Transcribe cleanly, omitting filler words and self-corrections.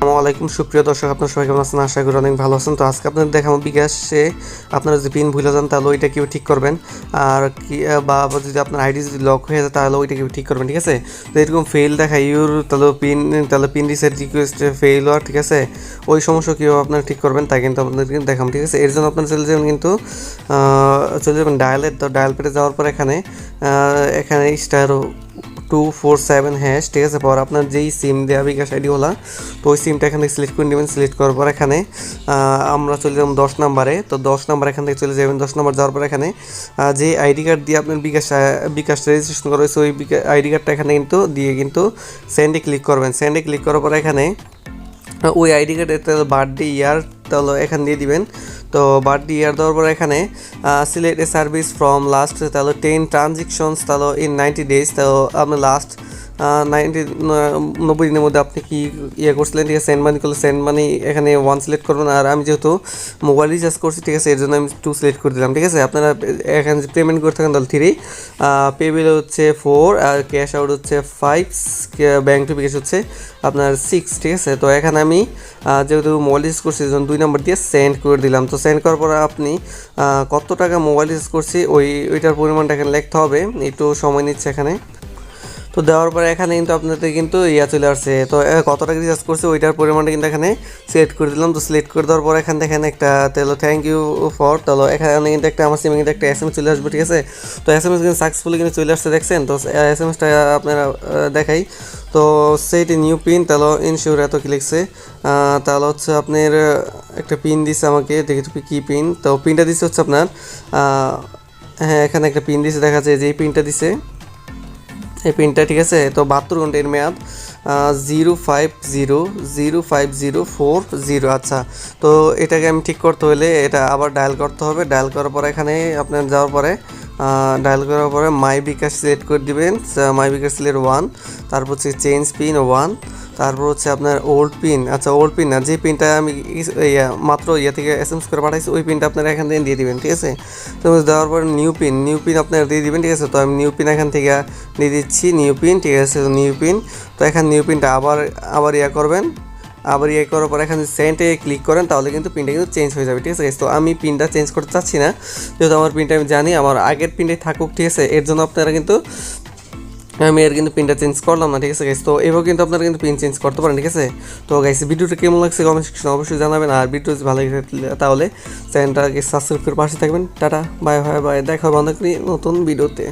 আসসালামু আলাইকুম সুপ্রিয় দর্শক, আপনারা সবাই কেমন আছেন? আশা করি অনেক ভালো আছেন। তো আজকে আপনাদের দেখাবো বিকাশে আপনারা যদি পিন ভুলে যান তাহলে ওইটা কীভাবে ঠিক করবেন, আর কি বা যদি আপনার আইডি যদি লক হয়ে যায় তাহলে ওইটা কীভাবে ঠিক করবেন, ঠিক আছে? তো এরকম ফেল দেখা ইউর তাহলে পিন রিসেট রিকোয়েস্ট ফেল হওয়ার, ঠিক আছে, ওই সমস্যা কীভাবে আপনারা ঠিক করবেন তাই কিন্তু আপনাদের দেখাবো, ঠিক আছে? এর জন্য আপনারা চলে যাবেন কিন্তু চলে যাবেন ডায়ালের। তো ডায়াল পেটে যাওয়ার পর এখানে স্টার 247 হ্যাশ, ঠিক আছে, পর আপনার যেই সিম দেওয়া বিকাশ আইডি হলা, তো ওই সিমটা এখান থেকে সিলেক্ট করে নেবেন। সিলেক্ট করার পর এখানে আমরা চলে যাবো 10 নাম্বারে। তো 10 নাম্বার এখান থেকে চলে যাবেন। 10 নাম্বার যাওয়ার পর এখানে যে আইডি কার্ড দিয়ে আপনার বিকাশ রেজিস্ট্রেশন করা হয়েছে ওই আইডি কার্ডটা এখানে কিন্তু দিয়ে কিন্তু সেন্ডে ক্লিক করবেন। সেন্ডে ক্লিক করার পর এখানে ওই আইডি কার্ডের বার্থডে ইয়ার তাহলে এখান দিয়ে দিবেন। তো বার্থডে ইয়ার দেওয়ার পর এখানে select a service from last তাহলে 10 ট্রানজেকশনস তাহলে ইন 90 ডেজ, তো আপনার লাস্ট 90 দিনের মধ্যে আপনি কি করছিলেন, ঠিক আছে? সেন্ড মানি করলে সেন্ড মানি এখানে 1 সিলেক্ট করবেন। আর আমি যেহেতু মোবাইল রিচার্জ করছি, ঠিক আছে, এর জন্য আমি 2 সিলেক্ট করে দিলাম, ঠিক আছে? আপনারা এখানে যে পেমেন্ট করে থাকেন তাহলে 3, পে বিল হচ্ছে 4, আর ক্যাশ আউট হচ্ছে 5, ব্যাঙ্ক টু বিকাশ হচ্ছে আপনার 6, ঠিক আছে? তো এখানে আমি যেহেতু মোবাইল রিচার্জ করছি এই জন্য 2 নাম্বার দিয়ে সেন্ড করে দিলাম। তো সেন্ড করার পর আপনি কত টাকা মোবাইল রিচার্জ করছি ওইটার পরিমাণটা এখানে লিখতে হবে, একটু সময় নিচ্ছে এখানে। তো দেওয়ার পরে এখানে কিন্তু আপনাদের কিন্তু চলে আসছে। তো কত টাকা রিচার্জ করছে ওইটার পরিমাণটা কিন্তু এখানে সিলেক্ট করে দিলাম। তো সিলেক্ট করে দেওয়ার পর এখানে দেখেন একটা তাহলে থ্যাংক ইউ ফর, তাহলে এখানে কিন্তু একটা আমার সিমে কিন্তু একটা SMS চলে আসবে, ঠিক আছে? তো SMS কিন্তু সাকসেসফুলি কিন্তু চলে আসছে, দেখছেন? তো SMSটা আপনারা দেখাই। তো সেইটি নিউ পিন তাহলে ইনশিওর এত কি লিখছে, তাহলে হচ্ছে আপনার একটা পিন দিচ্ছে আমাকে, দেখি তুমি কী পিন। তো পিনটা দিচ্ছে হচ্ছে আপনার হ্যাঁ, এখানে একটা পিন দিচ্ছে, দেখা যায় যে এই পিনটা দিচ্ছে, এই পিনটা, ঠিক আছে? তো 72 ঘন্টা এর মেয়াদ 05005040। আচ্ছা, তো এটাকে আমি ঠিক করতে হলে এটা আবার ডায়াল করতে হবে। ডায়াল করার পরে এখানে আপনার যাওয়ার পরে ডায়াল করার পরে মাই বিকাশ সিলেক্ট করে দিবেন। মাই বিকাশ সিলেক্ট 1, তারপর হচ্ছে চেঞ্জ পিন 1, তারপর হচ্ছে আপনার ওল্ড পিন। আচ্ছা, ওল্ড পিন না, যে পিনটা আমি মাত্র থেকে SMS করে পাঠাইছি ওই পিনটা আপনারা এখান থেকে দিয়ে দিবেন, ঠিক আছে? তো দেওয়ার পর নিউ পিন আপনারা দিয়ে দিবেন, ঠিক আছে? তো আমি নিউ পিন এখান থেকে দিয়ে দিচ্ছি, নিউ পিন, ঠিক আছে? তো নিউ পিন, তো এখানে নিউ পিনটা আবার করবেন। আবার করার পর এখানে সেন্টে ক্লিক করেন, তাহলে কিন্তু পিনটা কিন্তু চেঞ্জ হয়ে যাবে, ঠিক আছে? তো আমি পিনটা চেঞ্জ করতে চাচ্ছি না, যেহেতু আমার পিনটা আমি জানি আমার আগের পিনটাই থাকুক, ঠিক আছে? এর জন্য আপনারা কিন্তু আমি কিন্তু পিনটা চেঞ্জ করলাম না, ঠিক আছে গাইস? তো এভাবে কিন্তু আপনারা কিন্তু পিন চেঞ্জ করতে পারেন, ঠিক আছে? তো গাইস, ভিডিওটা কেমন লাগছে কমেন্ট সেকশনে অবশ্যই জানাবেন। আর ভিডিও যদি ভালো লাগে তাহলে চ্যানেলটাকে সাবস্ক্রাইব করে পাশে থাকবেন। টাটা, বাই বাই বাই, দেখা হবে অনেক নতুন ভিডিওতে।